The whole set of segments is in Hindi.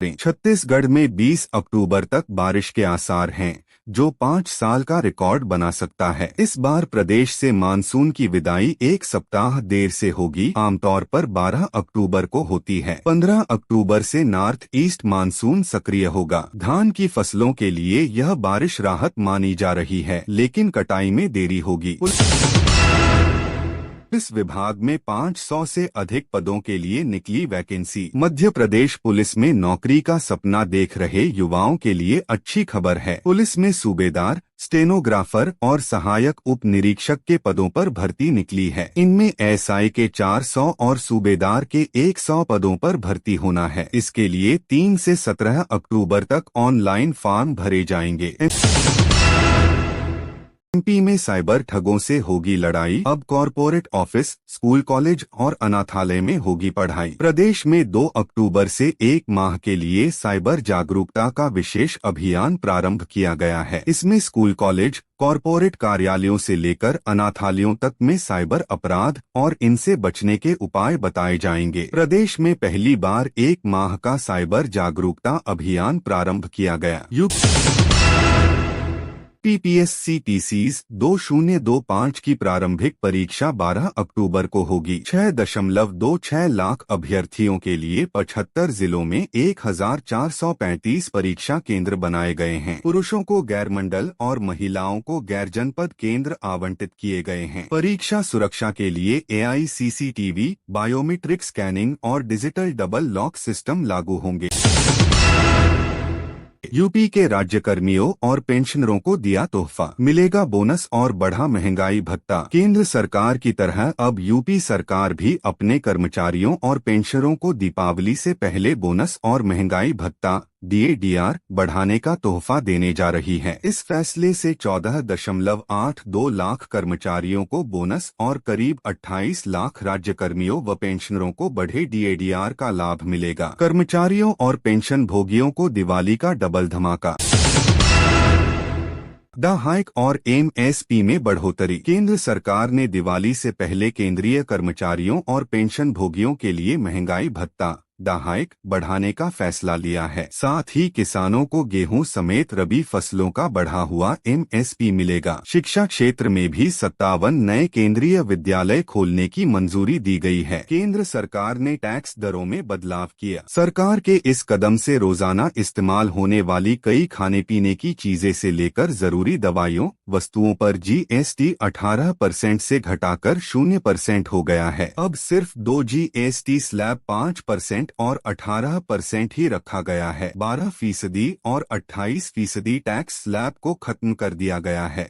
छत्तीसगढ़ में 20 अक्टूबर तक बारिश के आसार हैं, जो 5 साल का रिकॉर्ड बना सकता है। इस बार प्रदेश से मानसून की विदाई एक सप्ताह देर से होगी। आमतौर पर 12 अक्टूबर को होती है। 15 अक्टूबर से नॉर्थ ईस्ट मानसून सक्रिय होगा। धान की फसलों के लिए यह बारिश राहत मानी जा रही है, लेकिन कटाई में देरी होगी। पुलिस विभाग में 500 से अधिक पदों के लिए निकली वैकेंसी। मध्य प्रदेश पुलिस में नौकरी का सपना देख रहे युवाओं के लिए अच्छी खबर है। पुलिस में सूबेदार, स्टेनोग्राफर और सहायक उप निरीक्षक के पदों पर भर्ती निकली है। इनमें एसआई के 400 और सूबेदार के 100 पदों पर भर्ती होना है। इसके लिए 3 से 17 अक्टूबर तक ऑनलाइन फॉर्म भरे जाएंगे। एमपी में साइबर ठगों से होगी लड़ाई। अब कॉरपोरेट ऑफिस, स्कूल, कॉलेज और अनाथालय में होगी पढ़ाई। प्रदेश में 2 अक्टूबर से 1 माह के लिए साइबर जागरूकता का विशेष अभियान प्रारंभ किया गया है। इसमें स्कूल, कॉलेज, कॉरपोरेट कार्यालयों से लेकर अनाथालयों तक में साइबर अपराध और इनसे बचने के उपाय बताए जाएंगे। प्रदेश में पहली बार 1 माह का साइबर जागरूकता अभियान प्रारंभ किया गया। पीपीएससी-टीसीज 2025 की प्रारंभिक परीक्षा 12 अक्टूबर को होगी। 6.26 लाख अभ्यर्थियों के लिए 75 जिलों में 1435 परीक्षा केंद्र बनाए गए हैं। पुरुषों को गैर मंडल और महिलाओं को गैर जनपद केंद्र आवंटित किए गए हैं। परीक्षा सुरक्षा के लिए एआई सीसीटीवी, बायोमेट्रिक स्कैनिंग और डिजिटल डबल लॉक सिस्टम लागू होंगे। यूपी के राज्यकर्मियों और पेंशनरों को दिया तोहफा, मिलेगा बोनस और बढ़ा महंगाई भत्ता। केंद्र सरकार की तरह अब यूपी सरकार भी अपने कर्मचारियों और पेंशनरों को दीपावली से पहले बोनस और महंगाई भत्ता डीएडीआर बढ़ाने का तोहफा देने जा रही है। इस फैसले से 14.82 लाख कर्मचारियों को बोनस और करीब 28 लाख राज्यकर्मियों व पेंशनरों को बढ़े डीएडीआर का लाभ मिलेगा। कर्मचारियों और पेंशन भोगियों को दिवाली का डबल धमाका। द हाइक और एमएसपी में बढ़ोतरी। केंद्र सरकार ने दिवाली से पहले केंद्रीय कर्मचारियों और पेंशन भोगियों के लिए महंगाई भत्ता द हाइक बढ़ाने का फैसला लिया है। साथ ही किसानों को गेहूं समेत रबी फसलों का बढ़ा हुआ एमएसपी मिलेगा। शिक्षा क्षेत्र में भी 57 नए केंद्रीय विद्यालय खोलने की मंजूरी दी गई है। केंद्र सरकार ने टैक्स दरों में बदलाव किया। सरकार के इस कदम से रोजाना इस्तेमाल होने वाली कई खाने पीने की चीजें से लेकर जरूरी दवाइयों, वस्तुओं पर जीएसटी 18% से घटाकर 0% हो गया है। अब सिर्फ 2 जीएसटी स्लैब 5% और 18% ही रखा गया है। 12% और 28% टैक्स स्लैब को खत्म कर दिया गया है।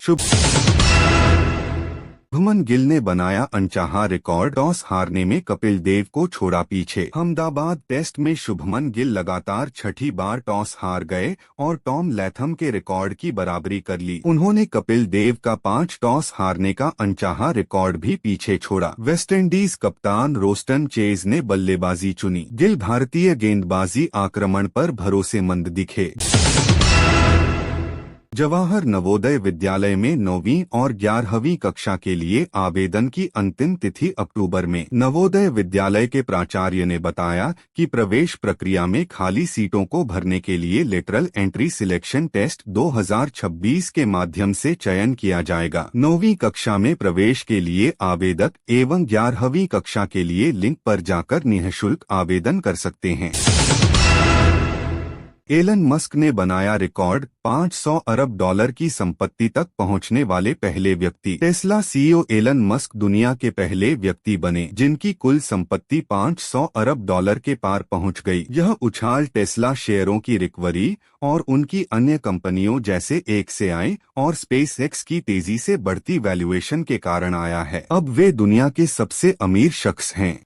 शुभमन गिल ने बनाया अनचाहा रिकॉर्ड। टॉस हारने में कपिल देव को छोड़ा पीछे। अहमदाबाद टेस्ट में शुभमन गिल लगातार 6ठी बार टॉस हार गए और टॉम लैथम के रिकॉर्ड की बराबरी कर ली। उन्होंने कपिल देव का 5 टॉस हारने का अनचाहा रिकॉर्ड भी पीछे छोड़ा। वेस्टइंडीज कप्तान रोस्टन चेज ने बल्लेबाजी चुनी। गिल भारतीय गेंदबाजी आक्रमण पर भरोसेमंद दिखे। जवाहर नवोदय विद्यालय में 9वीं और 11वीं कक्षा के लिए आवेदन की अंतिम तिथि अक्टूबर में। नवोदय विद्यालय के प्राचार्य ने बताया कि प्रवेश प्रक्रिया में खाली सीटों को भरने के लिए लेटरल एंट्री सिलेक्शन टेस्ट 2026 के माध्यम से चयन किया जाएगा। 9वीं कक्षा में प्रवेश के लिए आवेदक एवं 11वीं कक्षा के लिए लिंक पर जाकर निःशुल्क आवेदन कर सकते हैं। एलन मस्क ने बनाया रिकॉर्ड। $500 अरब की संपत्ति तक पहुंचने वाले पहले व्यक्ति। टेस्ला सीईओ एलन मस्क दुनिया के पहले व्यक्ति बने जिनकी कुल संपत्ति $500 अरब के पार पहुंच गई। यह उछाल टेस्ला शेयरों की रिकवरी और उनकी अन्य कंपनियों जैसे XAI और स्पेसएक्स की तेजी से बढ़ती वैल्यूएशन के कारण आया है। अब वे दुनिया के सबसे अमीर शख्स हैं।